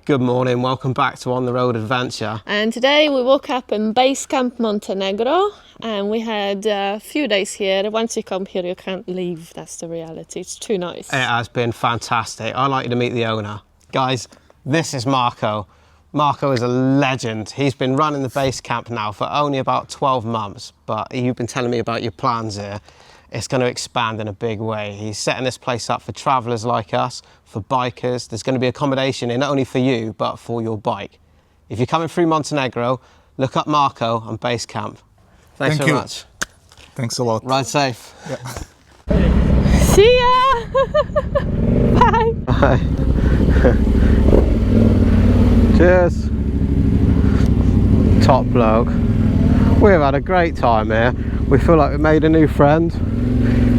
Good morning, welcome back to On the Road Adventure. And today we woke up in base camp Montenegro and we had a few days here. Once you come here you can't leave, that's the reality. It's too nice. It has been fantastic. I'd like you to meet the owner. Guys, this is Marco. Marco is a legend. He's been running the base camp now for only about 12 months, but you've been telling me about your plans here. It's going to expand in a big way. He's setting this place up for travellers like us, for bikers. There's going to be accommodation in not only for you, but for your bike. If you're coming through Montenegro, look up Marco and base camp. Thanks very much. Thanks a lot. Ride safe. Yeah. See ya! Bye! Bye. Cheers. Top bloke. We've had a great time here. We feel like we made a new friend.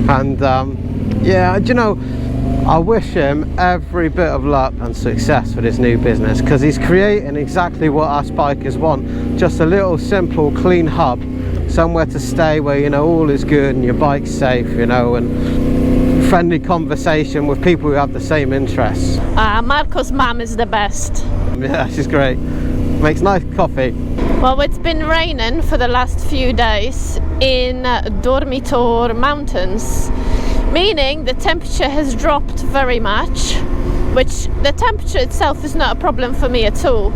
And yeah, do you know, I wish him every bit of luck and success with his new business, because he's creating exactly what us bikers want. Just a little simple clean hub, somewhere to stay where, you know, all is good and your bike's safe, you know, and friendly conversation with people who have the same interests. Marco's mum is the best. Yeah, she's great. Makes nice coffee. Well, it's been raining for the last few days in Dormitor Mountains, meaning the temperature has dropped very much, which the temperature itself is not a problem for me at all,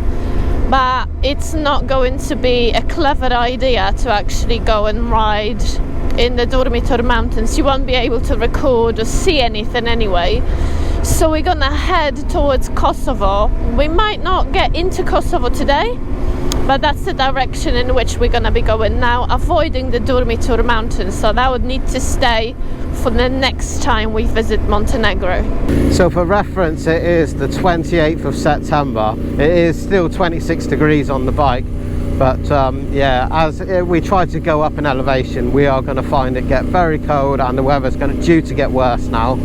but it's not going to be a clever idea to actually go and ride in the Dormitor Mountains. You won't be able to record or see anything anyway. So we're gonna head towards Kosovo. We might not get into Kosovo today, but that's the direction in which we're gonna be going now, avoiding the Dormitor Mountains. So that would need to stay for the next time we visit Montenegro. So for reference, it is the 28th of September. It is still 26 degrees on the bike, but yeah, as we try to go up in elevation, we are going to find it get very cold and the weather's due to get worse now.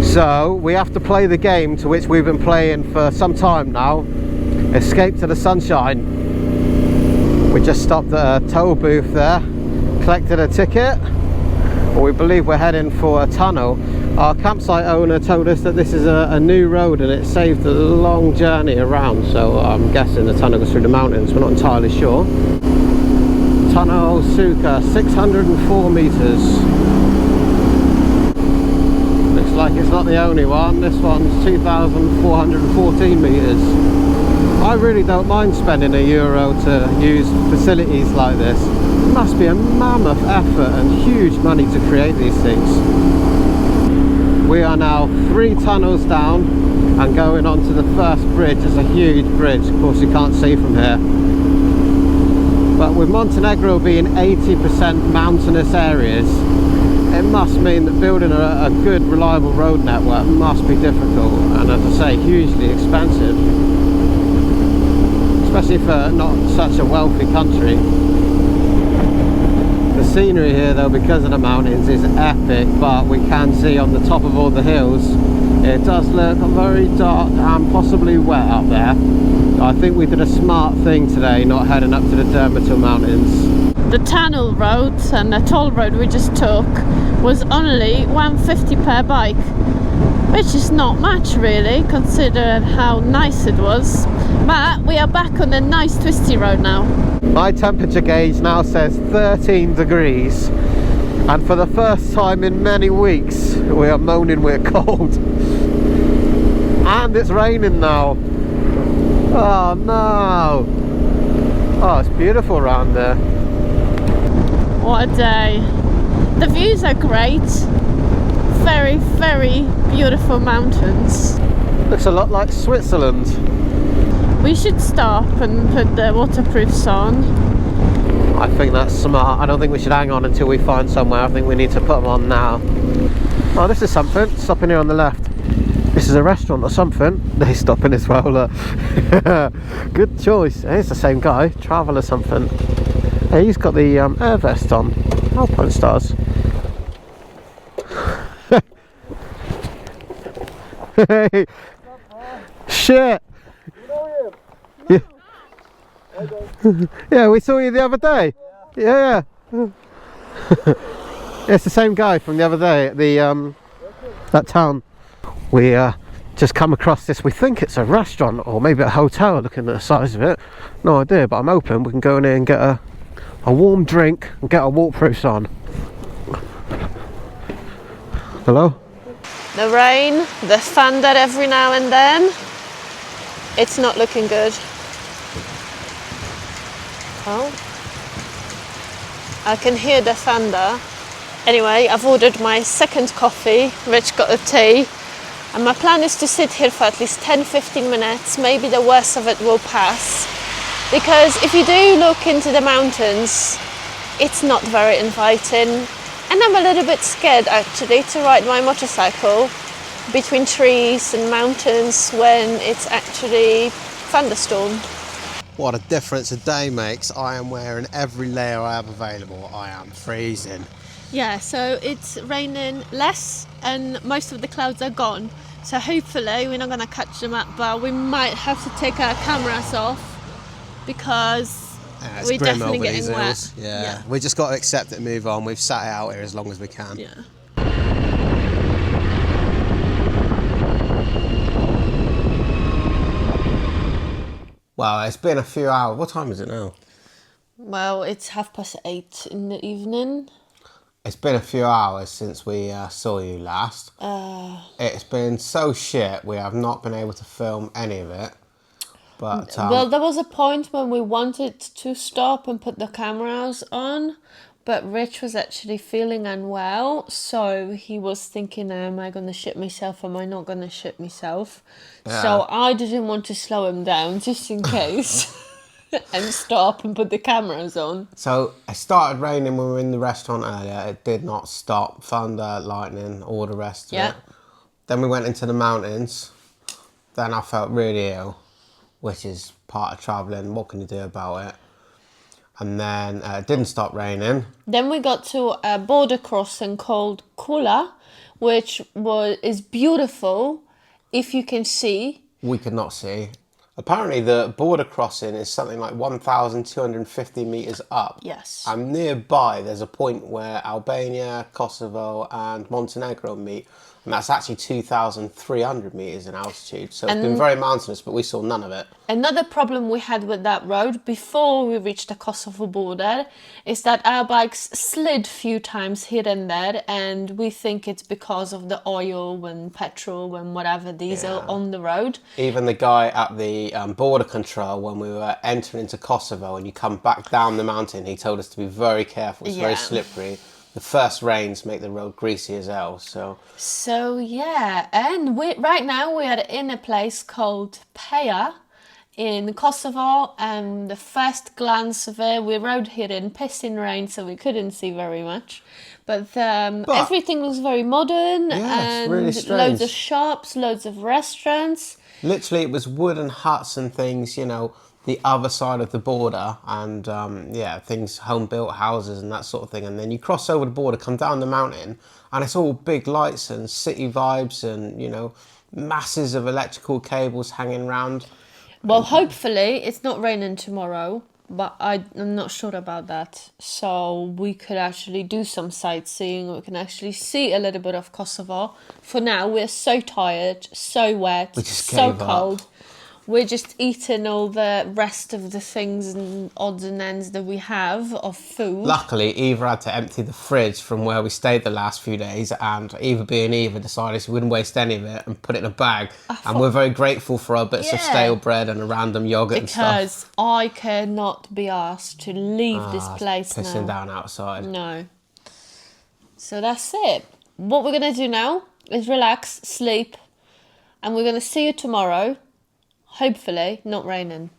So we have to play the game to which we've been playing for some time now. Escape to the sunshine. We just stopped at a toll booth there, collected a ticket. We believe we're heading for a tunnel. Our campsite owner told us that this is a new road and it saved a long journey around, so I'm guessing the tunnel goes through the mountains. We're not entirely sure. Tunnel Suka, 604 meters. Looks like it's not the only one. This one's 2,414 meters. I really don't mind spending €1 to use facilities like this. It must be a mammoth effort and huge money to create these things. We are now 3 tunnels down and going onto the first bridge. It's a huge bridge, of course you can't see from here. But with Montenegro being 80% mountainous areas, it must mean that building a good reliable road network must be difficult and, as I say, hugely expensive. Especially for not such a wealthy country. The scenery here though, because of the mountains, is epic, but we can see on the top of all the hills it does look very dark and possibly wet up there. I think we did a smart thing today not heading up to the Dormitor Mountains. The tunnel road and the toll road we just took was only $150 per bike, which is not much really considering how nice it was. But we are back on a nice twisty road now. My temperature gauge now says 13 degrees, and for the first time in many weeks we are moaning we're cold. And it's raining now. Oh no. Oh, it's beautiful around there. What a day. The views are great. Very, very beautiful mountains. Looks a lot like Switzerland. We should stop and put the waterproofs on. I think that's smart. I don't think we should hang on until we find somewhere. I think we need to put them on now. Oh, this is something. Stopping here on the left. This is a restaurant or something. They're stopping as well, look. Good choice. It's the same guy. Travel or something. Hey, he's got the air vest on. Alpine stars. Hey. Shit. Yeah. Yeah, we saw you the other day. Yeah. It's the same guy from the other day at the that town. We just come across this. We think it's a restaurant or maybe a hotel, looking at the size of it. No idea, but I'm hoping we can go in here and get a warm drink and get our waterproofs on. Hello? The rain, the thunder every now and then. It's not looking good. Oh, I can hear the thunder. Anyway, I've ordered my second coffee, Rich got a tea, and my plan is to sit here for at least 10-15 minutes. Maybe the worst of it will pass. Because if you do look into the mountains, it's not very inviting. And I'm a little bit scared actually to ride my motorcycle between trees and mountains when it's actually thunderstorm. What a difference a day makes. I am wearing every layer I have available. I am freezing. Yeah, so it's raining less and most of the clouds are gone. So hopefully we're not going to catch them up, but we might have to take our cameras off because we're definitely getting wet. Yeah, we just got to accept it and move on. We've sat it out here as long as we can. Yeah. Wow, it's been a few hours. What time is it now? Well, it's 8:30 in the evening. It's been a few hours since we saw you last. It's been so shit, we have not been able to film any of it. But well, there was a point when we wanted to stop and put the cameras on, but Rich was actually feeling unwell, so he was thinking, am I going to shit myself? Am I not going to shit myself? Yeah. So I didn't want to slow him down just in case and stop and put the cameras on. So it started raining when we were in the restaurant earlier. It did not stop. Thunder, lightning, all the rest of it. Then we went into the mountains. Then I felt really ill, which is part of travelling. What can you do about it? And then it didn't stop raining. Then we got to a border crossing called Kula, which is beautiful if you can see. We could not see. Apparently the border crossing is something like 1,250 metres up. Yes. And nearby there's a point where Albania, Kosovo and Montenegro meet. And that's actually 2,300 metres in altitude. So it's been very mountainous, but we saw none of it. Another problem we had with that road before we reached the Kosovo border is that our bikes slid a few times here and there, and we think it's because of the oil and petrol and whatever diesel on the road. Even the guy at the border control, when we were entering into Kosovo and you come back down the mountain, he told us to be very careful. It's very slippery. The first rains make the road greasy as hell, So yeah, and right now we are in a place called Puke in Kosovo, and the first glance of it, we rode here in pissing rain, so we couldn't see very much. But everything looks very modern, and really strange. Loads of shops, loads of restaurants. Literally, it was wooden huts and things, you know, the other side of the border, and things, home-built houses and that sort of thing. And then you cross over the border, come down the mountain, and it's all big lights and city vibes and, you know, masses of electrical cables hanging around. Well, hopefully it's not raining tomorrow, but I'm not sure about that. So we could actually do some sightseeing. We can actually see a little bit of Kosovo. For now, we're so tired, so wet, so cold. We're just eating all the rest of the things and odds and ends that we have of food. Luckily, Eva had to empty the fridge from where we stayed the last few days, and Eva being Eva decided she wouldn't waste any of it and put it in a bag. And we're very grateful for our bits of stale bread and a random yoghurt and stuff. Because I cannot be asked to leave this place now. Pissing down outside. No. So that's it. What we're going to do now is relax, sleep, and we're going to see you tomorrow. Hopefully not raining.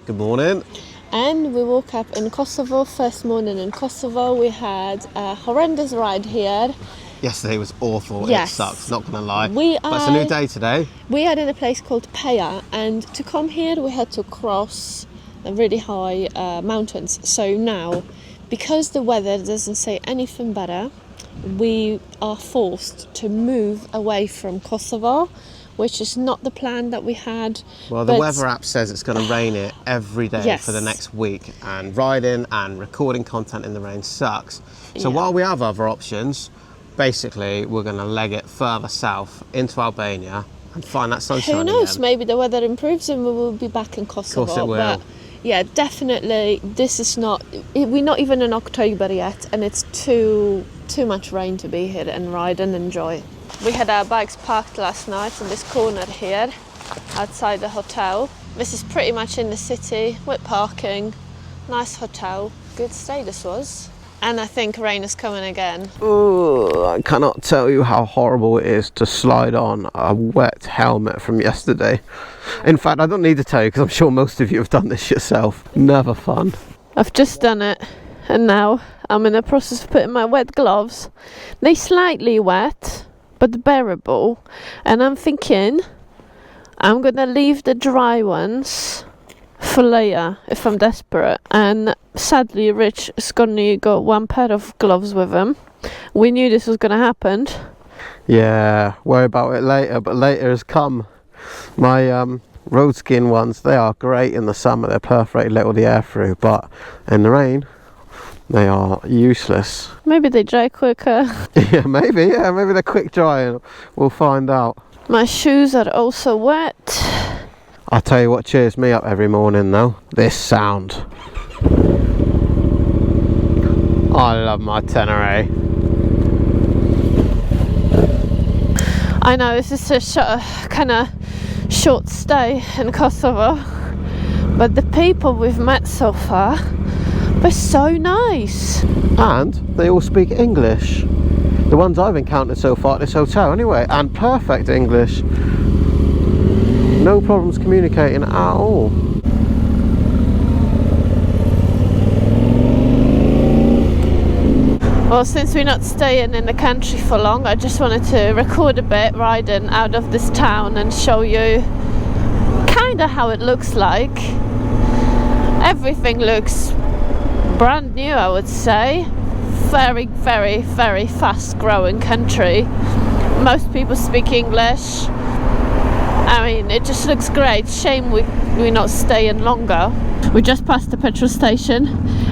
Good morning. And we woke up in Kosovo, first morning in Kosovo. We had a horrendous ride here. Yesterday was awful. Yes. It sucked, not gonna lie. But it's a new day today. We are in a place called Puke, and to come here we had to cross really high mountains. So now, because the weather doesn't say anything better, we are forced to move away from Kosovo, which is not the plan that we had. Well, the weather app says it's going to rain it every day for the next week, and riding and recording content in the rain sucks. So while we have other options, basically we're going to leg it further south into Albania and find that sunshine Who knows? again. Maybe the weather improves and we will be back in Kosovo. Of course it will. But yeah, definitely. This is not. We're not even in October yet, and it's too much rain to be here and ride and enjoy. We had our bikes parked last night in this corner here, outside the hotel. This is pretty much in the city with parking. Nice hotel. Good stay this was. And I think rain is coming again. Oh, I cannot tell you how horrible it is to slide on a wet helmet from yesterday. In fact, I don't need to tell you because I'm sure most of you have done this yourself. Never fun. I've just done it, and now I'm in the process of putting my wet gloves. They're slightly wet, but bearable. And I'm thinking I'm gonna leave the dry ones for later if I'm desperate. And sadly, Rich is gonna got one pair of gloves with him. We knew this was gonna happen. Yeah, worry about it later, but later has come. My road skin ones, they are great in the summer. They're perfect, let all the air through, but in the rain, they are useless. Maybe they dry quicker. Yeah, maybe they're quick drying. We'll find out. My shoes are also wet. I'll tell you what cheers me up every morning though, this sound. I love my Tenere. I know this is a kind of short stay in Kosovo, but the people we've met so far, they're so nice. And they all speak English. The ones I've encountered so far at this hotel anyway, and perfect English. No problems communicating at all. Well, since we're not staying in the country for long, I just wanted to record a bit riding out of this town and show you kind of how it looks like. Everything looks brand new, I would say. Very, very, very fast growing country. Most people speak English. I mean, it just looks great. Shame we're not staying longer. We just passed the petrol station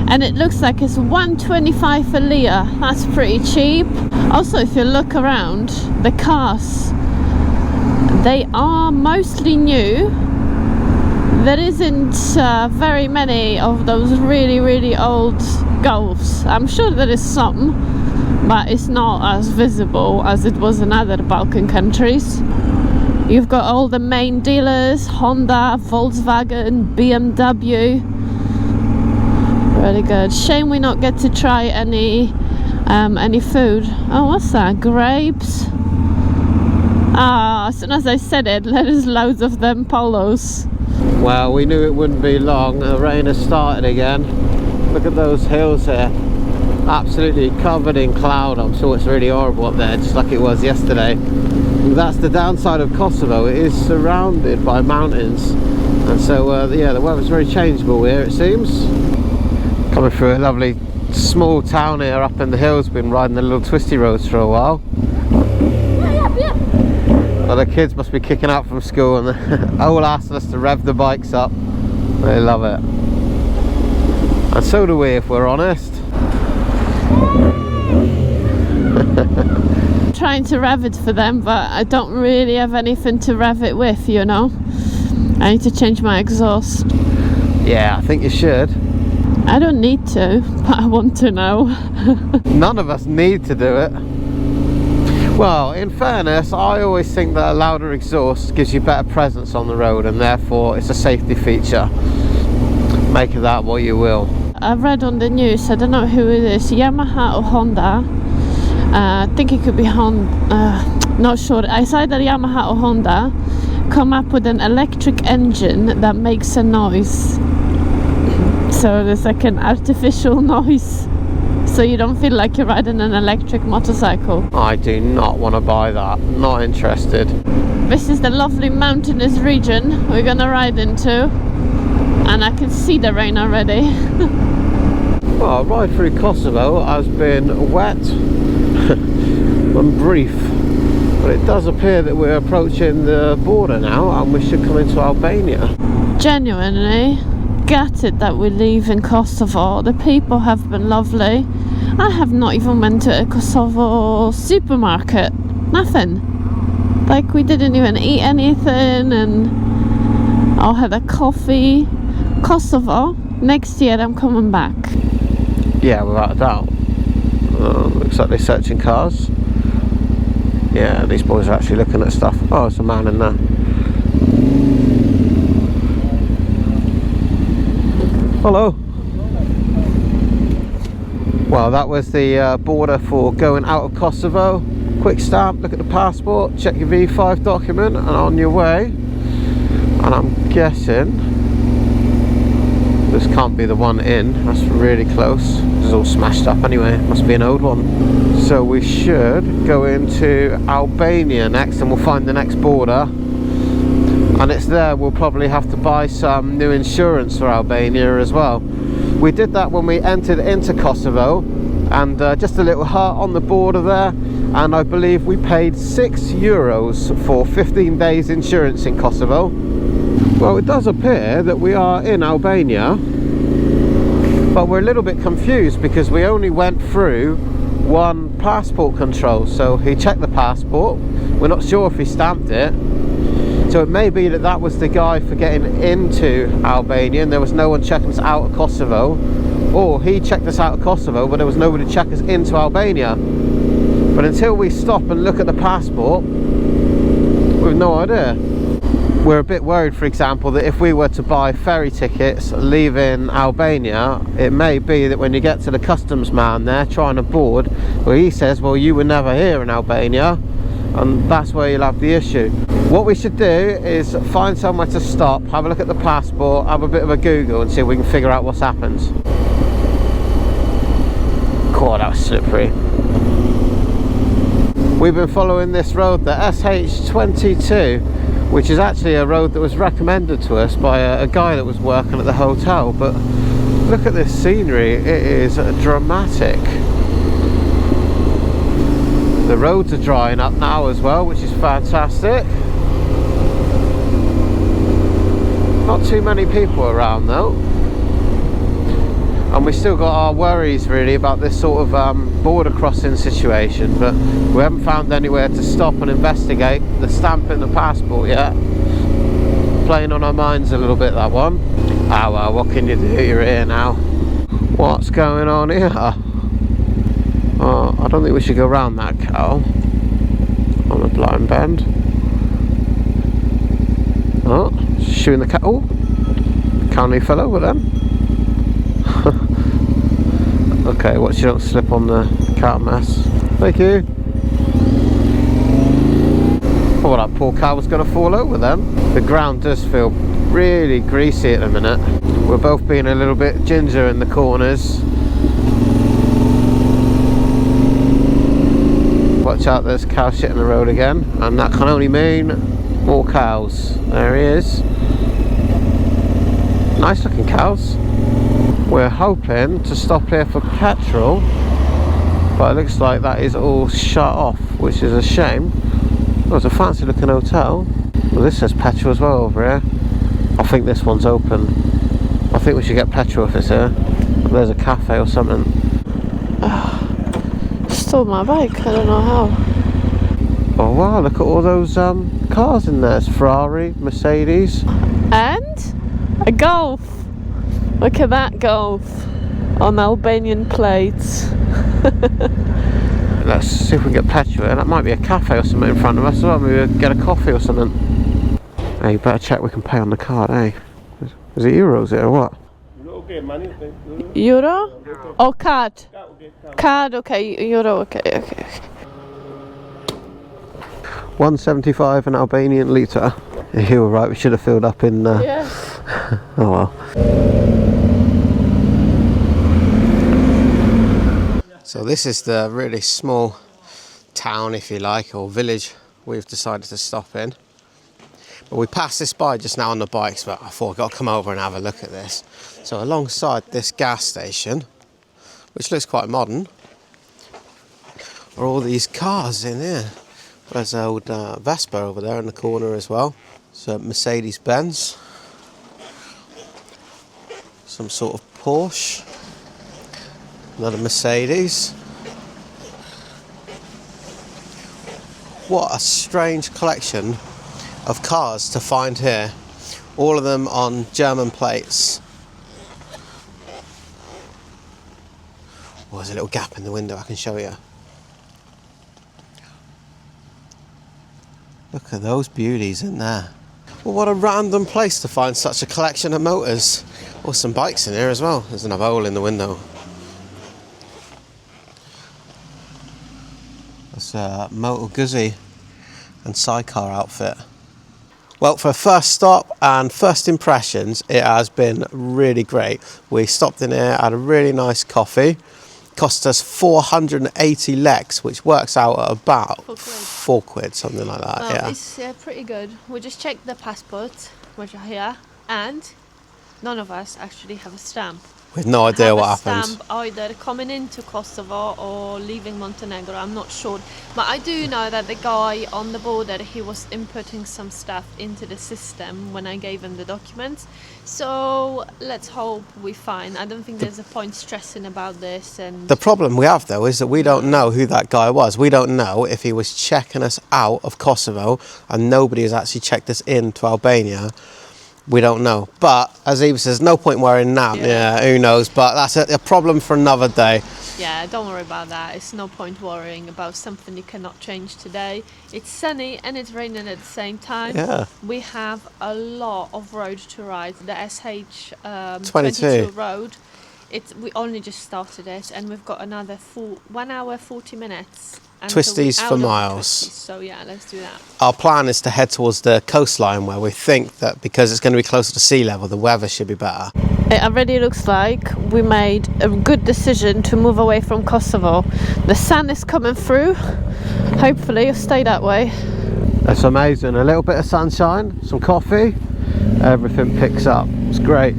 and it looks like it's 1.25 a litre. That's pretty cheap. Also, if you look around, the cars, they are mostly new. There isn't very many of those really, really old Golfs. I'm sure there is some, but it's not as visible as it was in other Balkan countries. You've got all the main dealers, Honda, Volkswagen, BMW. Really good. Shame we not get to try any food. Oh, what's that? Grapes? Ah, as soon as I said it, there's loads of them polos. Well, we knew it wouldn't be long. The rain has started again. Look at those hills here. Absolutely covered in cloud. I'm sure it's really horrible up there, just like it was yesterday. That's the downside of Kosovo. It is surrounded by mountains, and so yeah, the weather's very changeable here, it seems. Coming through a lovely small town here up in the hills. Been riding the little twisty roads for a while. Well, the kids must be kicking out from school and they're all asking us to rev the bikes up. They love it, and so do we, if we're honest. Trying to rev it for them, but I don't really have anything to rev it with, you know. I need to change my exhaust. Yeah, I think you should. I don't need to, but I want to know. None of us need to do it. Well, in fairness, I always think that a louder exhaust gives you better presence on the road, and therefore it's a safety feature. Make of that what you will. I read on the news, I don't know who it is, Yamaha or Honda. I think it could be Honda, not sure. It's either Yamaha or Honda. Come up with an electric engine that makes a noise. So there's like an artificial noise, so you don't feel like you're riding an electric motorcycle. I do not want to buy that. Not interested. This is the lovely mountainous region we're gonna ride into, and I can see the rain already. Well, a ride through Kosovo has been wet and brief, but it does appear that we're approaching the border now and we should come into Albania. Genuinely gutted that we leave in Kosovo. The people have been lovely. I have not even went to a Kosovo supermarket. Nothing. Like, we didn't even eat anything, and I'll have a coffee. Kosovo, next year I'm coming back. Yeah, without a doubt. Looks like they're searching cars. Yeah, these boys are actually looking at stuff. Oh, there's a man in there. Hello. Well, that was the border for going out of Kosovo. Quick stamp, look at the passport, check your V5 document, and on your way. And I'm guessing this can't be the one in. That's really close. It's all smashed up anyway. Must be an old one. So we should go into Albania next, and we'll find the next border. And it's there we'll probably have to buy some new insurance for Albania as well. We did that when we entered into Kosovo, and just a little hut on the border there, and I believe we paid €6 for 15 days insurance in Kosovo. Well, it does appear that we are in Albania, but we're a little bit confused because we only went through one passport control. So he checked the passport, we're not sure if he stamped it. So it may be that that was the guy for getting into Albania and there was no one checking us out of Kosovo, or he checked us out of Kosovo but there was nobody to check us into Albania. But until we stop and look at the passport, we've no idea. We're a bit worried, for example, that if we were to buy ferry tickets leaving Albania, it may be that when you get to the customs man there trying to board, well, he says, well, you were never here in Albania, and that's where you'll have the issue. What we should do is find somewhere to stop, have a look at the passport, have a bit of a Google and see if we can figure out what's happened. God, that was slippery. We've been following this road, the SH22, which is actually a road that was recommended to us by a guy that was working at the hotel. But look at this scenery, it is dramatic. The roads are drying up now as well, which is fantastic. Not too many people around though, and we still got our worries really about this sort of border crossing situation, but we haven't found anywhere to stop and investigate the stamp in the passport yet. Playing on our minds a little bit, that one. Ah well, what can you do? You're here now. What's going on here? Oh, I don't think we should go around that cow on a blind bend. Oh, shooting the cattle. Can't he fell over then? Okay, watch you don't slip on the cat mess. Thank you. Oh, that poor cow was going to fall over then. The ground does feel really greasy at the minute. We're both being a little bit ginger in the corners. Watch out, there's cow shit in the road again, and that can only mean more cows. There he is. Nice looking cows. We're hoping to stop here for petrol, but it looks like that is all shut off, which is a shame. Oh, it's a fancy looking hotel. Well, this says petrol as well over here. I think this one's open. I think we should get petrol if it's here. There's a cafe or something. Stole my bike, I don't know how. Oh wow, look at all those cars in there. It's Ferrari, Mercedes. And a Golf. Look at that Golf on Albanian plates. Let's see if we can get petrol. That might be a cafe or something in front of us. Or maybe we'll get a coffee or something. Hey, you better check we can pay on the card, eh? Is it euros or what? Euro? Oh, card. Card, okay. Euro, okay. 175 an Albanian litre. You were right, we should have filled up in... Yeah. Oh well. So this is the really small town, if you like, or village we've decided to stop in. But we passed this by just now on the bikes, but I thought I've got to come over and have a look at this. So alongside this gas station, which looks quite modern, are all these cars in here. There's an old Vespa over there in the corner as well. So Mercedes-Benz. Some sort of Porsche. Another Mercedes. What a strange collection of cars to find here. All of them on German plates. Oh, there's a little gap in the window I can show you. Look at those beauties in there. Well, what a random place to find such a collection of motors. Oh, some bikes in here as well. There's another hole in the window. That's a Moto Guzzi and sidecar outfit. Well, for a first stop and first impressions, it has been really great. We stopped in here, had a really nice coffee. Cost us 480 leks, which works out at about £4, something like that. Well, yeah, it's pretty good. We just checked the passports, which are here, and none of us actually have a stamp. with no idea what happened. Stamp either coming into Kosovo or leaving Montenegro. I'm not sure, but I do know that the guy on the border, he was inputting some stuff into the system when I gave him the documents. So let's hope we find. I don't think there's a point stressing about this. And The problem we have though is that we don't know who that guy was. We don't know if he was checking us out of Kosovo and nobody has actually checked us into Albania. We don't know, but as Eva says, no point worrying now. Yeah, who knows? But that's a problem for another day. yeah, don't worry about that. It's no point worrying about something you cannot change today. It's sunny and it's raining at the same time. Yeah. We have a lot of road to ride. The SH 22 road. We only just started it, and we've got another 1 hour 40 minutes. until Twisties we're for out of the miles. twisties. So yeah, let's do that. Our plan is to head towards the coastline where we think that because it's going to be closer to sea level, the weather should be better. It already looks like we made a good decision to move away from Kosovo. The sun is coming through. Hopefully it'll stay that way. That's amazing. A little bit of sunshine, some coffee, everything picks up. It's great.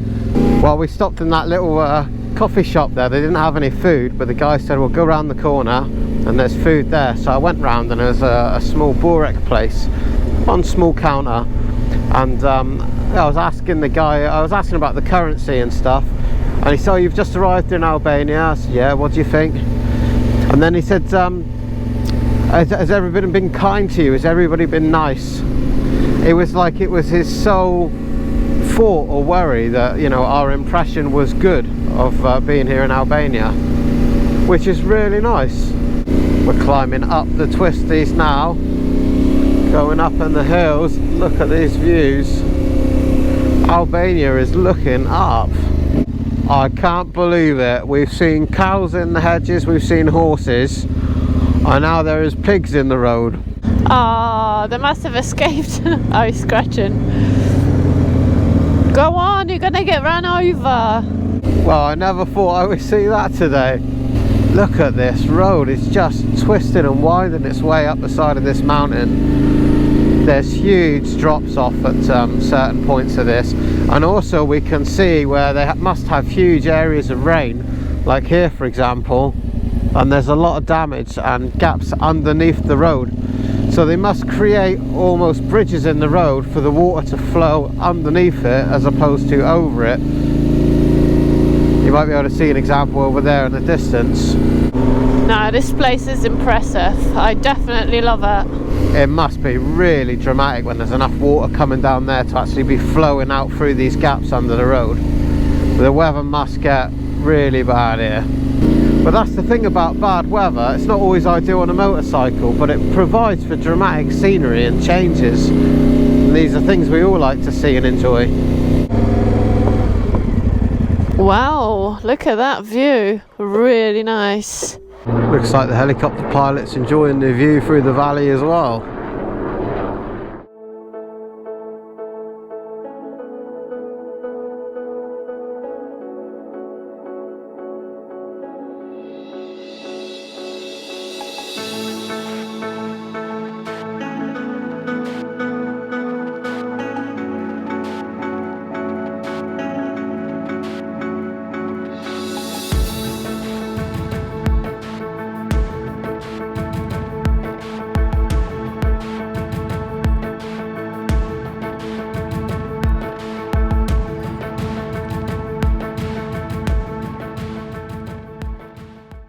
Well, we stopped in that little coffee shop there. They didn't have any food, but the guy said, we'll go around the corner and there's food there. So I went round and there's a small burek place, one small counter. And I was asking the guy, about the currency and stuff. And he said, oh, you've just arrived in Albania. I said, yeah, what do you think? And then he said, has everybody been kind to you? Has everybody been nice? It was like it was his sole thought or worry that, you know, our impression was good of being here in Albania, which is really nice. We're climbing up the twisties now, going up in the hills. Look at these views. Albania is looking up. I can't believe it. We've seen cows in the hedges, we've seen horses, and now there is pigs in the road. Ah, they must have escaped. Oh, he's scratching. Go on, you're gonna get run over. Well, I never thought I would see that today. Look at this road. It's just twisted and winding its way up the side of this mountain. There's huge drops off at certain points of this, and also we can see where they must have huge areas of rain, like here for example, and there's a lot of damage and gaps underneath the road. So they must create almost bridges in the road for the water to flow underneath it as opposed to over it. You might be able to see an example over there in the distance. No, this place is impressive. I definitely love it. It must be really dramatic when there's enough water coming down there to actually be flowing out through these gaps under the road. The weather must get really bad here. But that's the thing about bad weather, it's not always ideal on a motorcycle, but it provides for dramatic scenery and changes. And these are things we all like to see and enjoy. Wow, look at that view. Really nice. Looks like the helicopter pilot's enjoying the view through the valley as well.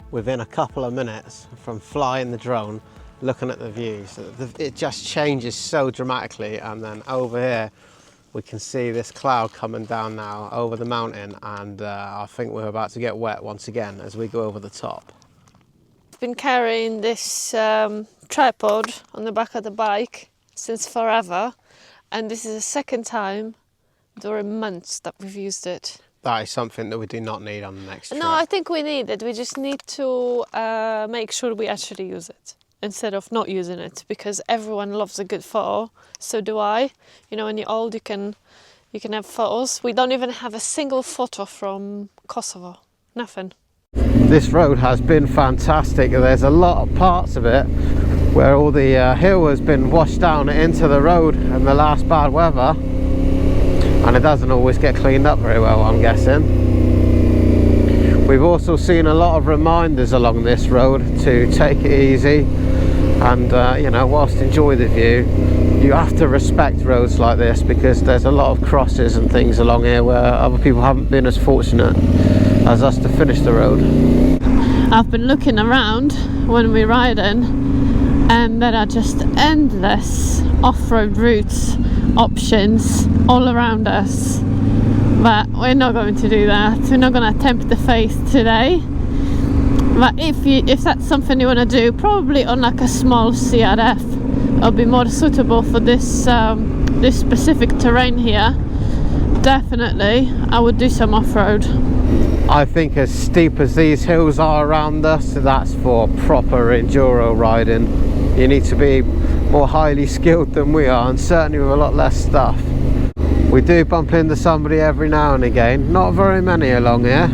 Within a couple of minutes from flying the drone, looking at the views. It just changes so dramatically, and then over here we can see this cloud coming down now over the mountain, and I think we're about to get wet once again as we go over the top. I've been carrying this tripod on the back of the bike since forever, and this is the second time during months that we've used it. That is something that we do not need on the next trip. No, I think we need it. We just need to make sure we actually use it instead of not using it, because everyone loves a good photo. So do I. You know, when you're old, you can have photos. We don't even have a single photo from Kosovo. Nothing. This road has been fantastic. There's a lot of parts of it where all the hill has been washed down into the road in the last bad weather, and it doesn't always get cleaned up very well, I'm guessing. We've also seen a lot of reminders along this road to take it easy, and you know, whilst enjoy the view, you have to respect roads like this, because there's a lot of crosses and things along here where other people haven't been as fortunate as us to finish the road. I've been looking around when we're riding, and there are just endless off-road routes, options all around us, but we're not going to do that. We're not going to tempt the fate today. But if that's something you want to do, probably on like a small CRF, it'll be more suitable for this this specific terrain here. Definitely I would do some off-road. I think as steep as these hills are around us, that's for proper enduro riding. You need to be more highly skilled than we are, and certainly with a lot less stuff. We do bump into somebody every now and again, not very many along here.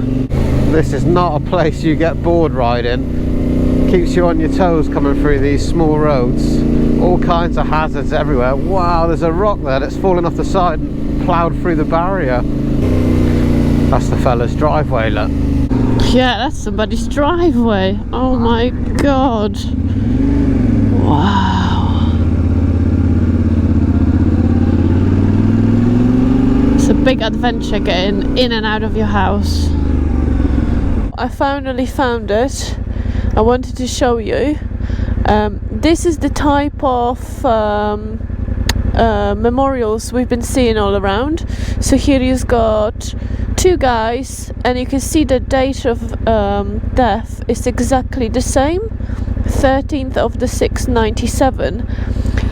This is not a place you get bored riding. Keeps you on your toes coming through these small roads. All kinds of hazards everywhere. Wow, there's a rock there that's fallen off the side and ploughed through the barrier. That's the fella's driveway, look. Yeah, that's somebody's driveway. Oh my god. Wow. It's a big adventure getting in and out of your house. I finally found it. I wanted to show you. This is the type of memorials we've been seeing all around. So here you've got two guys, and you can see the date of death is exactly the same, 13th of the 6th, 97.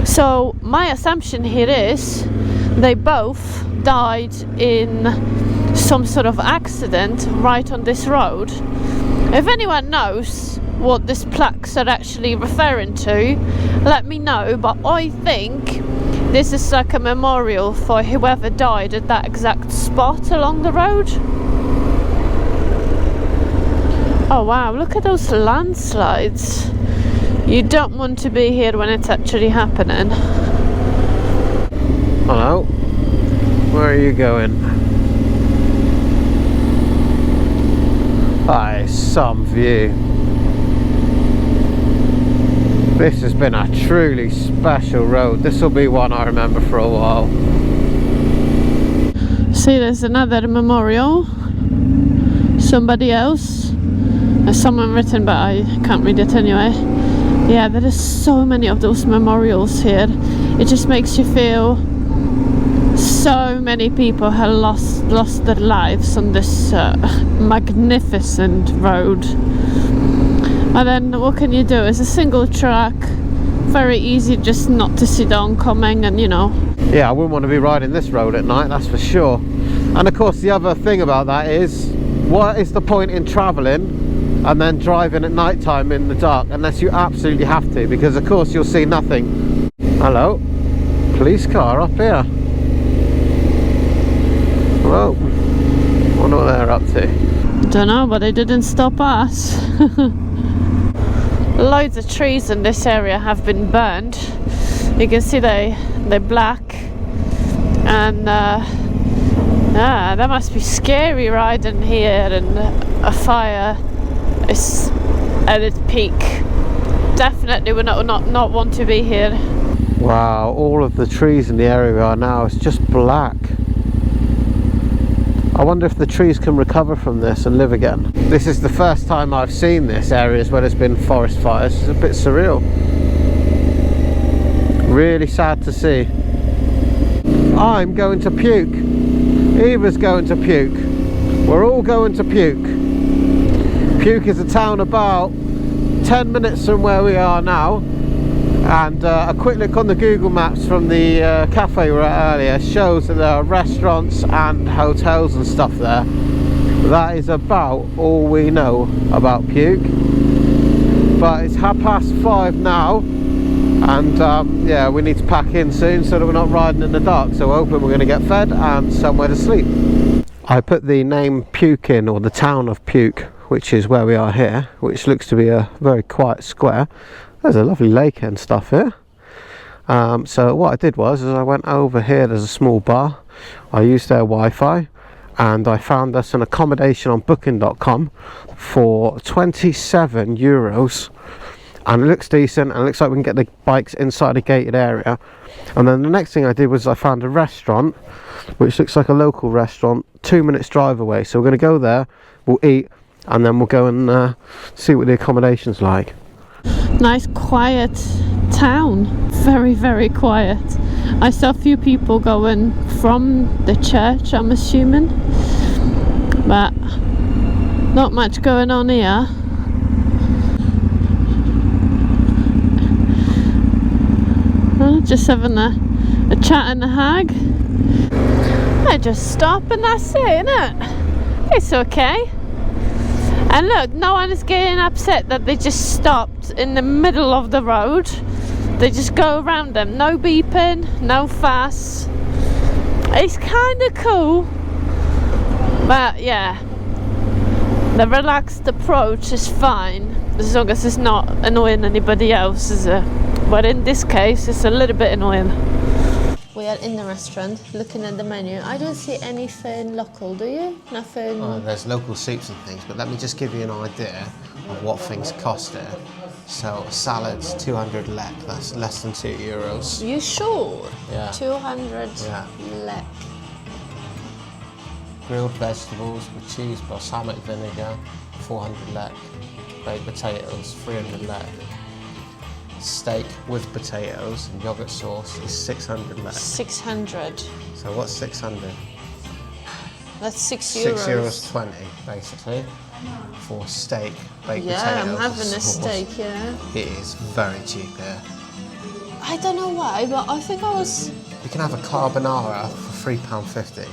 So my assumption here is they both died in some sort of accident right on this road. If anyone knows what these plaques are actually referring to, let me know, but I think this is like a memorial for whoever died at that exact spot along the road. Oh wow, look at those landslides. You don't want to be here when it's actually happening. Hello, where are you going? That is some view. This has been a truly special road. This will be one I remember for a while. See, there's another memorial. Somebody else. There's someone written, but I can't read it anyway. Yeah, there are so many of those memorials here. It just makes you feel so many people have lost their lives on this magnificent road. And then what can you do? It's a single track, very easy just not to see the oncoming, and you know. Yeah, I wouldn't want to be riding this road at night, that's for sure. And of course the other thing about that is, what is the point in travelling and then driving at night time in the dark, unless you absolutely have to, because of course you'll see nothing. Hello, police car up here. Whoa, wonder what they're up to. Don't know, but they didn't stop us. Loads of trees in this area have been burned. You can see they're black, and that must be scary riding here, and a fire is at its peak. Definitely would not want to be here. Wow, all of the trees in the area we are now is just black. I wonder if the trees can recover from this and live again. This is the first time I've seen this areas where there's been forest fires. It's a bit surreal. Really sad to see. I'm going to Puke. Eva's going to Puke. We're all going to Puke. Puke is a town about 10 minutes from where we are now, and a quick look on the Google Maps from the cafe we were at earlier shows that there are restaurants and hotels and stuff there. That is about all we know about Puke, but it's 5:30 now, and yeah, we need to pack in soon so that we're not riding in the dark, so we're hoping we're going to get fed and somewhere to sleep. I put the name Puke in, or the town of Puke, which is where we are here, which looks to be a very quiet square. There's a lovely lake and stuff here. So what I did was I went over here, there's a small bar, I used their Wi-Fi, and I found us an accommodation on booking.com for 27 euros, and it looks decent, and it looks like we can get the bikes inside a gated area. And then the next thing I did was I found a restaurant which looks like a local restaurant 2 minutes drive away, so we're going to go there, we'll eat, and then we'll go and see what the accommodation's like. Nice quiet town, very, very quiet. I saw a few people going from the church, I'm assuming, but not much going on here. Just having a chat and a hag. I just stop and that's it, innit? It's okay. And look, no one is getting upset that they just stopped in the middle of the road. They just go around them, no beeping, no fuss. It's kind of cool, but yeah, the relaxed approach is fine as long as it's not annoying anybody else, is it? But in this case, it's a little bit annoying. We are in the restaurant, looking at the menu. I don't see anything local, do you? Nothing... Oh, there's local soups and things, but let me just give you an idea of what things cost here. So, a salad's 200 lek, that's less than 2 euros. You sure? Yeah. 200 lek. Grilled vegetables with cheese, balsamic vinegar, 400 lek. Baked potatoes, 300 lek. Steak with potatoes and yogurt sauce is 600 lek. 600. So what's 600? That's 6 euros. 6 euros 20, basically, for steak, baked potatoes. Yeah, I'm having a sauce. steak, yeah. It is very cheap here. I don't know why, but I think I was... You can have a carbonara for £3.50.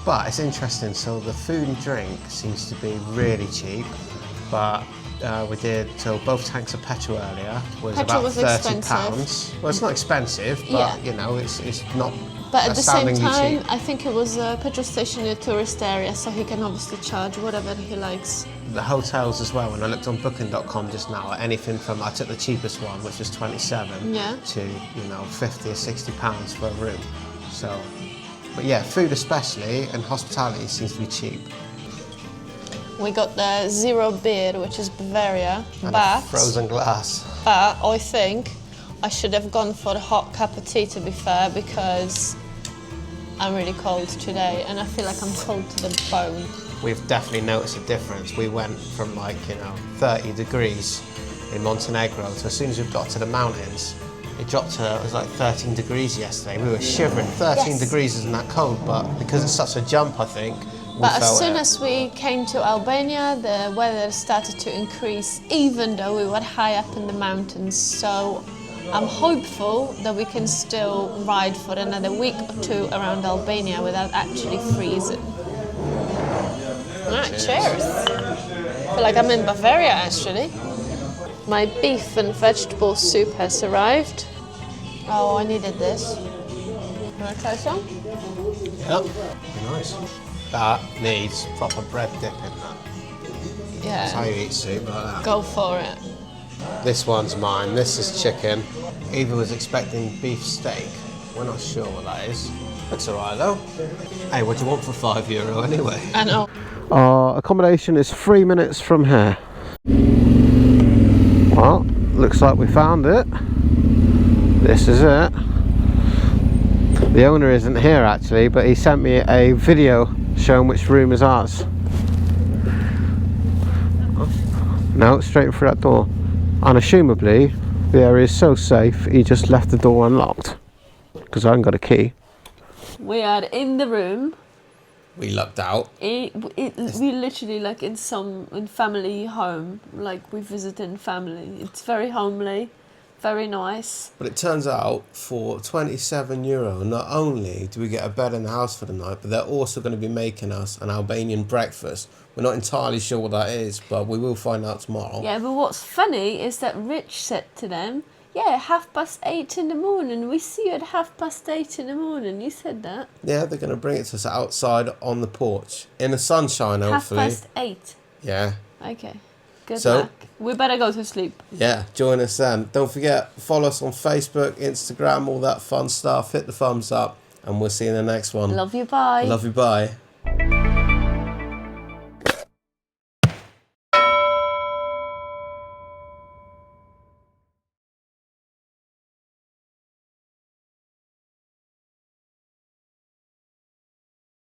But it's interesting, so the food and drink seems to be really cheap, but we did, so both tanks of petrol earlier was Petrol about was £30. expensive. Well, it's not expensive, but Yeah. you know, it's not But at the same astoundingly time, cheap. I think it was a petrol station in a tourist area, so he can obviously charge whatever he likes. The hotels as well, when I looked on booking.com just now, anything from, I took the cheapest one, which was 27, Yeah. to, you know, 50 or 60 pounds for a room. So, but yeah, food especially, and hospitality seems to be cheap. We got the zero beer, which is Bavaria, And but a frozen glass. I think I should have gone for a hot cup of tea, to be fair, because I'm really cold today and I feel like I'm cold to the bone. We've definitely noticed a difference. We went from, like, you know, 30 degrees in Montenegro to, as soon as we got to the mountains, it dropped to, it was like 13 degrees yesterday. We were shivering. 13 Yes. degrees isn't that cold, but because it's such a jump, I think, we But as felt soon it. as we came to Albania, the weather started to increase, even though we were high up in the mountains. So I'm hopeful that we can still ride for another week or two around Albania without actually freezing. Alright, cheers. I feel like I'm in Bavaria, actually. My beef and vegetable soup has arrived. Oh, I needed this. Wanna try some? Yep, nice. That needs proper bread dip in that. That's how Yeah, you eat soup, like that. go for it. This one's mine, this is chicken. Eva was expecting beef steak. We're not sure what that is. Looks alright though. Hey, what do you want for €5 anyway? I know. Our accommodation is 3 minutes from here. Well, looks like we found it. This is it. The owner isn't here actually, but he sent me a video showing which room is ours. No, straight through that door. Unassumably, the area is so safe, he just left the door unlocked. Because I haven't got a key. We are in the room. We lucked out. We literally like in family home, like we visiting family. It's very homely, very nice. But it turns out for €27, not only do we get a bed in the house for the night, but they're also going to be making us an Albanian breakfast. We're not entirely sure what that is, but we will find out tomorrow. Yeah, but what's funny is that Rich said to them, yeah, 8:30 in the morning. We see you at 8:30 in the morning. You said that. Yeah, they're going to bring it to us outside on the porch. In the sunshine, hopefully. 8:30? Yeah. Okay. Good luck. We better go to sleep. Yeah, join us then. Don't forget, follow us on Facebook, Instagram, all that fun stuff. Hit the thumbs up, and we'll see you in the next one. Love you, bye. Love you, bye.